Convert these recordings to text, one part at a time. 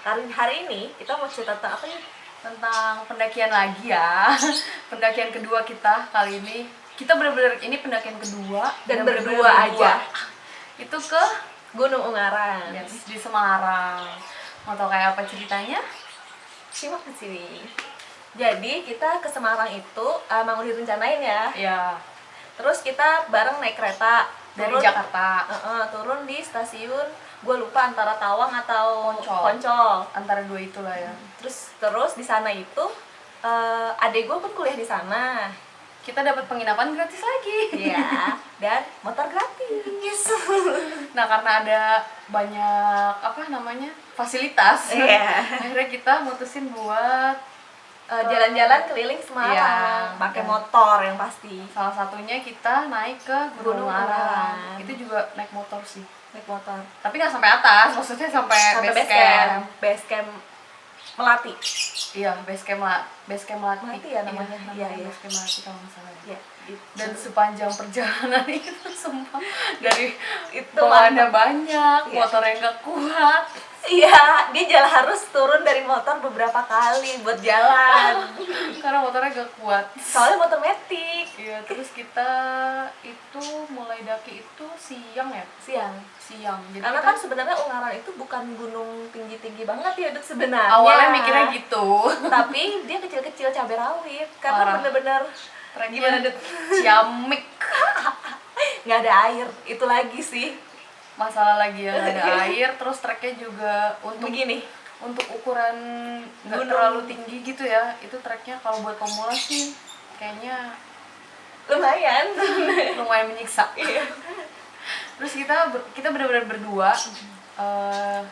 hari ini kita mau cerita tentang apa nih? Tentang pendakian lagi ya. Pendakian kedua kita kali ini. Kita benar-benar ini pendakian kedua Dan bener-bener berdua aja. Itu ke Gunung Ungaran. di Semarang. Mau tau kayak apa ceritanya? Simak di sini. Jadi kita ke Semarang itu emang udah direncanain ya. Ya, Terus kita bareng naik kereta dari turun, Jakarta. turun di stasiun, gue lupa antara Tawang atau Poncol. Antara dua itulah ya. Terus di sana itu adek gue pun kuliah di sana. Kita dapat penginapan gratis lagi. Iya, dan motor gratis. Nah, karena ada banyak fasilitas. Iya. Akhirnya kita mutusin buat Jalan-jalan keliling Semarang, Iya, pakai dan motor yang pasti. salah satunya kita naik ke Gunung Gunung Ungaran. Ungaran. Itu juga naik motor sih. Naik motor. Tapi nggak sampai atas, maksudnya sampai base camp. Base camp Melati. Iya, base camp Melati. Melati ya namanya? Iya, iya. Base camp Melati kalau nggak salah. Ya, Dan sepanjang perjalanan itu sumpah dari itu bawaannya mantap. banyak, Iya. motornya nggak kuat. Iya, dia jalan harus turun dari motor beberapa kali buat jalan. Karena motornya nggak kuat. Soalnya motor metik. Iya, terus kita itu mulai daki itu siang ya? Siang. Jadi Karena kita kan sebenarnya Ungaran itu bukan gunung tinggi-tinggi banget ya itu sebenarnya. awalnya mikirnya gitu. Tapi dia kecil-kecil cabai rawit karena Parah. bener-bener Gimana deh? Ciamik. nggak ada air. Itu lagi sih. Masalah lagi ya, ada air, terus treknya juga Begini. untuk ukuran nggak Gunung. terlalu tinggi gitu ya. Itu treknya kalau buat pemula sih kayaknya Lumayan. lumayan menyiksa. Iya. Terus kita benar-benar berdua.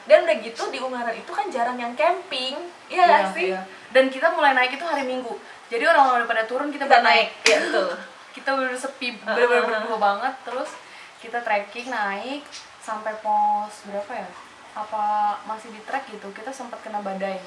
Dan udah gitu di Ungaran itu kan jarang yang camping. Iya nggak sih? Iya. Dan kita mulai naik itu hari Minggu. Jadi orang-orang udah pada turun, kita Kita baru naik. Iya betul. Kita bener sepi, bener-bener berdua banget. Terus kita trekking naik sampai pos berapa ya? Apa masih di trek gitu? Kita sempat kena badai.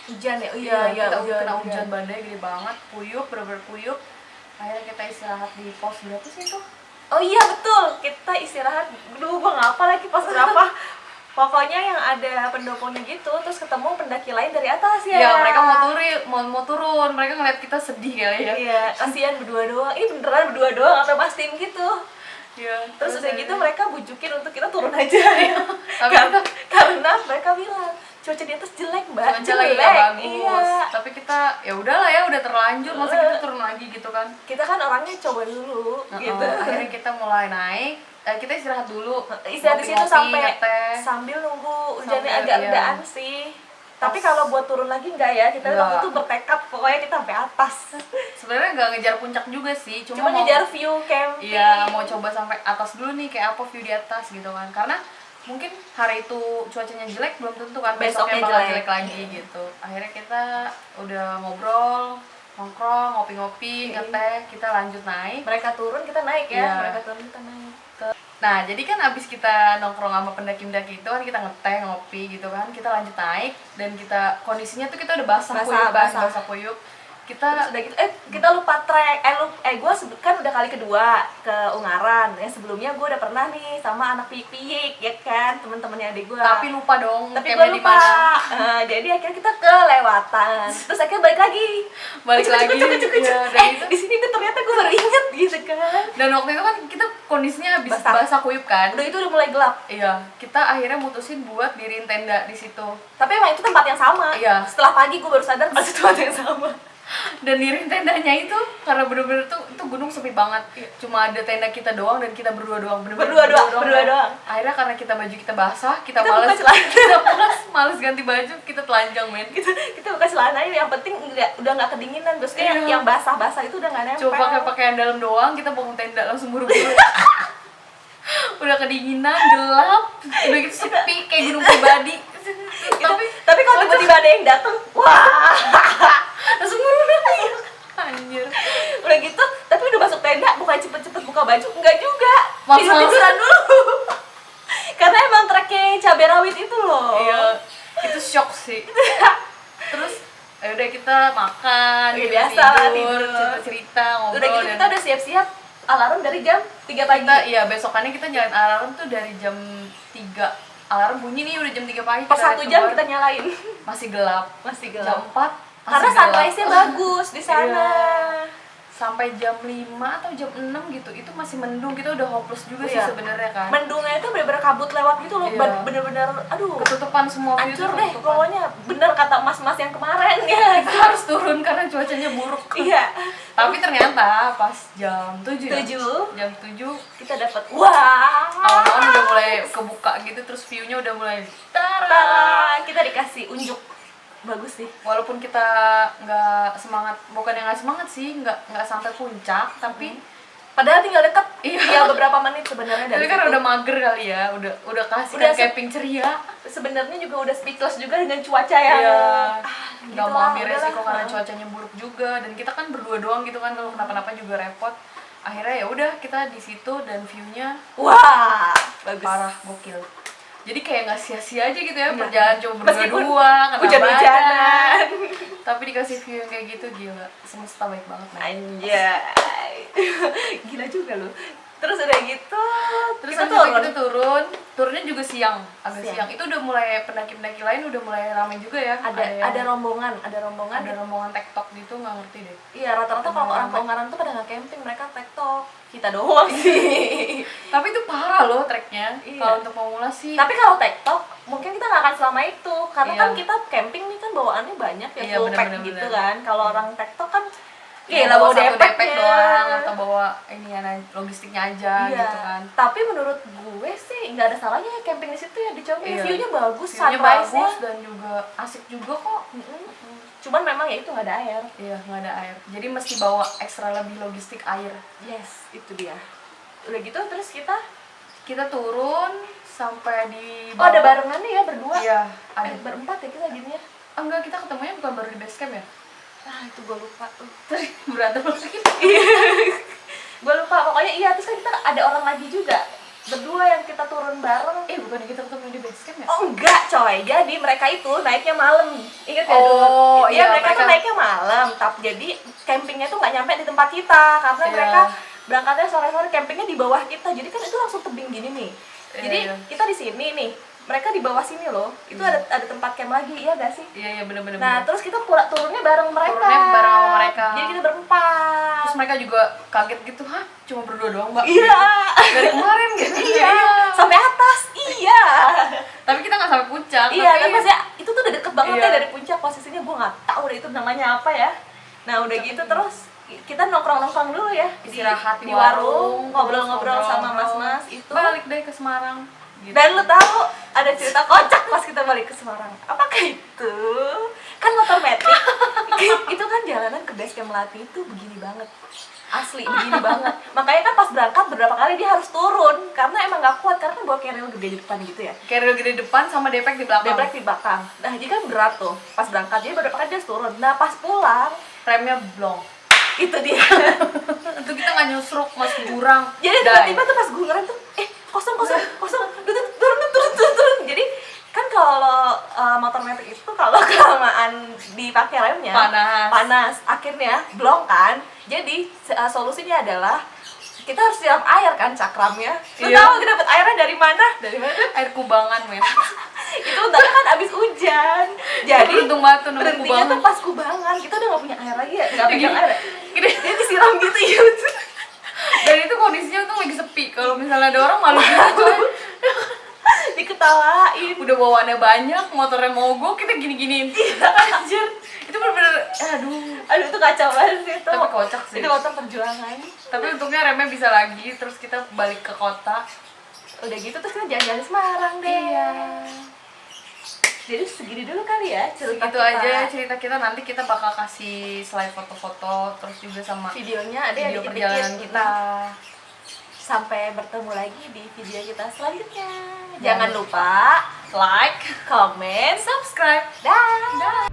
Hujan ya? Kita kena hujan badai gede banget, puyuh, bener-bener puyuh. Akhirnya kita istirahat di pos berapa sih itu? Oh iya betul, kita istirahat. Dulu gua nggak apa lagi pas berapa. Pokoknya yang ada pendoponya gitu, terus ketemu pendaki lain dari atas ya. Ya, mereka mau turun, mereka ngeliat kita sedih kali ya. Iya, kasihan berdua doang. Ini beneran berdua doang sampai pas tim gitu. Iya. Terus udah gitu mereka bujukin untuk kita turun aja. Tapi Karena mereka bilang cuaca di atas jelek, Mbak. cuaca lagi nggak bagus. Iya. Tapi kita ya udahlah ya, udah terlanjur, masa kita turun lagi gitu kan. Kita kan orangnya coba dulu gitu. Akhirnya kita mulai naik, kita istirahat dulu. Istirahat di situ Ngopi-ngopi, sampai ngeteh. sambil nunggu hujannya Sambil, agak iya. redaan sih. Tapi kalau buat turun lagi enggak ya, kita Enggak. waktu itu bertekad pokoknya kita sampai atas. Sebenarnya nggak ngejar puncak juga sih, Cuma mau ngejar view camping. Iya, mau coba sampai atas dulu nih, kayak apa view di atas gitu kan. Karena mungkin hari itu cuacanya jelek, belum tentu kan Besoknya besoknya bakal jelek. jelek lagi gitu. Akhirnya kita udah ngobrol, nongkrong, ngopi-ngopi, ngeteh, kita lanjut naik. Mereka turun kita naik ya. Iya. Mereka turun kita naik. Nah, jadi kan abis kita nongkrong sama pendaki-pendaki itu kan, kita ngeteh, ngopi gitu kan, kita lanjut naik, dan kondisinya tuh kita udah basah puyuh. Kita Terus udah gitu, kita lupa trek, gue kan udah kali kedua ke Ungaran. Yang sebelumnya gue udah pernah nih sama anak piyik ya kan, temen-temennya adik gue. tapi lupa dong Tapi gue campnya di lupa. mana. Jadi akhirnya kita kelewatan. Terus akhirnya balik lagi. Iya, dan itu Di sini tuh ternyata gue baru inget gitu kan. dan waktu itu kan kita kondisinya habis Basah. basah kuyup kan. Udah itu udah mulai gelap. Iya, kita akhirnya mutusin buat diriin tenda di situ. Tapi emang itu tempat yang sama. Iya. Setelah pagi gue baru sadar pas itu tempat yang sama. Dan diriin tendanya itu karena bener-bener tuh itu gunung sepi banget. Cuma ada tenda kita doang dan kita berdua doang. Berdua doang. Akhirnya karena baju kita basah, kita Kita malas buka celana. kita malas ganti baju, kita telanjang men. Kita buka celana, yang penting udah nggak kedinginan. Terus Iya. yang basah-basah itu udah nggak nempel. Coba pakai pakaian dalam doang, kita bangun tenda langsung buru-buru. Udah kedinginan, gelap, udah gitu sepi kayak gunung pribadi. Tapi kalau tiba-tiba ada yang datang, wah, Langsung buru-buru. Anjir. udah gitu. Tapi udah masuk tenda, bukan cepet-cepet buka baju, enggak juga. Males-malesan. Tidur-tiduran dulu. Karena emang treknya cabai rawit itu loh. Iya, itu shock sih. Terus ya udah kita makan, Oke, kita biasa lah, tidur. cerita-cerita, ngobrol. Udah gitu kita udah siap-siap alarm dari jam 3 pagi. Iya, besokannya kita jalan alarm tuh dari jam 3 alarm bunyi nih udah jam 3 pagi. Per 1 jam kita nyalain. Masih gelap. Masih Jam gelap. 4 Karena sunrise-nya bagus di sana. Iya. Sampai jam 5 atau jam 6 gitu, itu masih mendung, kita udah hopeless juga sih sebenarnya kan. Mendungnya itu bener-bener kabut lewat gitu loh, Iya. bener-bener aduh Ketutupan semua view hancur tuh deh ketutupan. pokoknya, bener kata mas-mas yang kemarin ya. Kita harus turun karena cuacanya buruk. Iya. Tapi ternyata pas jam 7 ya? 7 Jam 7 kita dapat wah, awan-awan udah mulai kebuka gitu, terus view-nya udah mulai tara, kita dikasih unjuk. Bagus sih. Walaupun kita nggak semangat, bukan yang nggak semangat sih, nggak sampai puncak, tapi Padahal tinggal deket, Iya. ya beberapa menit sebenarnya dari tapi kan situ. udah mager kali ya, udah kasih Udah kan camping ceria. Sebenarnya juga udah speechless juga dengan cuaca yang Iya. gitu Nggak mau lah, ambil udahlah. resiko karena cuacanya buruk juga, dan kita kan berdua doang gitu kan, kalau kenapa-napa juga repot. Akhirnya ya udah kita di situ dan view-nya Wah, bagus. parah, gokil. Jadi kayak nggak sia-sia aja gitu ya, Iya. perjalanan cuma Meskipun berdua, kena hujan-hujanan. tapi dikasih view yang kayak gitu, gila, semesta baik banget. Nah. Anjay. Gila juga lu. Terus udah gitu, Terus kita kita turun. turunnya juga siang, agak Siang. siang. Itu udah mulai pendaki-pendaki lain udah mulai ramai juga ya. yang- Ada rombongan, ada rombongan. ada rombongan tektok gitu, nggak ngerti deh. Iya, rata-rata kalau orang Ramai. Keungaran tuh pada nggak camping, mereka tektok. Kita doang sih. Tapi itu parah loh treknya. Iya. Kalau untuk pemula sih. Tapi kalau tektok, mungkin kita nggak akan selama itu. Karena Iya. kan kita camping nih kan bawaannya banyak ya, Iya, full pack bener-bener, gitu bener. kan. Kalau Iya. orang tektok kan, ya, gila bawa satu depek doang atau bawa ini ya, logistiknya aja Iya. gitu kan. Tapi menurut gue sih nggak ada salahnya ya camping di situ ya, dicoba. Iya. View-nya bagus, View-nya sunrise-nya. bagus dan juga asik juga kok. Cuman memang ya itu nggak ada air. Iya, nggak ada air. Jadi mesti bawa ekstra lebih logistik air. Yes, itu dia. Udah gitu terus Kita turun sampai di oh ada barengannya ya berdua. Iya, ada. Berempat ya kita gini ya. Enggak, kita ketemunya bukan baru di base camp ya? Ah itu gue lupa tuh. Berantem lagi. Gue lupa pokoknya iya, terus kan kita ada orang lagi juga berdua yang kita turun bareng. Bukannya kita ketemu di base camp ya? Oh enggak coy, jadi mereka itu naiknya malam. Ingat ya Oh, dulu? iya, Mereka tuh mereka- naiknya malam, tapi jadi campingnya tuh nggak nyampe di tempat kita karena Iya. mereka berangkatnya sore-sore, campingnya di bawah kita. Jadi kan itu langsung tebing gini nih. Iya, Jadi iya. kita di sini nih, mereka di bawah sini loh. Itu ada tempat camp lagi, iya gak sih? Iya, bener-bener. Nah, terus kita turunnya bareng mereka. Turunnya bareng sama mereka. Jadi kita berempat. Terus mereka juga kaget gitu, hah? Cuma berdua doang, Mbak? Iya. Dari kemarin gitu. Iya. Sampai atas. Iya. Tapi kita nggak sampai puncak. Iya, tapi maksudnya itu tuh udah deket banget Iya. ya dari puncak. Posisinya gue nggak tahu deh itu namanya apa ya. Nah udah gitu terus kita nongkrong dulu ya, istirahat di warung, ngobrol-ngobrol terus sama mas-mas itu. balik deh ke Semarang gitu. Dan lu tahu ada cerita kocak pas kita balik ke Semarang. Apakah itu? Kan motor metik. Itu kan jalanan ke base camp Melati itu begini banget. Asli begini banget. Makanya kan pas berangkat beberapa kali dia harus turun karena emang nggak kuat, karena kan bawa carrier gede di depan gitu ya. Carrier gede depan sama depek di belakang. Debrek di belakang. Nah, jadi kan berat tuh. Pas berangkat jadi beberapa kali dia harus turun. Nah, pas pulang Remnya blong. itu dia. Itu kita nggak nyusruk masuk jurang. Jadi tiba-tiba tuh pas gue ngerem tuh, kosong. Turun. Jadi kan kalau motor metik itu kalau kelamaan dipakai remnya panas, akhirnya blong kan. Jadi solusinya adalah kita harus siram air kan cakramnya. Lu Iya. tahu kita dapat airnya dari mana? Dari mana? Air kubangan, men. Itu untungnya kan abis hujan. Jadi Beruntung banget tuh nemu berhentinya kubangan. tuh pas kubangan. Kita udah gak punya air lagi ya, gak pegang Jadi- air. Dia disiram gitu ya. Dan itu kondisinya tuh lagi sepi. Kalau misalnya ada orang malu gitu. coy. Diketawain. Udah bawaannya banyak, motornya mogok, kita gini-giniin. Anjir. Itu bener-bener, Aduh itu kacau banget sih itu. Tapi kocak sih. Itu motor perjuangan. Tapi untungnya remnya bisa lagi, terus kita balik ke kota. Udah gitu terus kita jalan-jalan di Semarang deh. Iya. Jadi segini dulu kali ya cerita Segitu kita. aja cerita kita, nanti kita bakal kasih slide foto-foto, terus juga sama Videonya ada yang video dikit-dikit perjalanan gitu. kita. Sampai bertemu lagi di video kita selanjutnya. Jangan Jangan lupa Like, comment, subscribe. dah.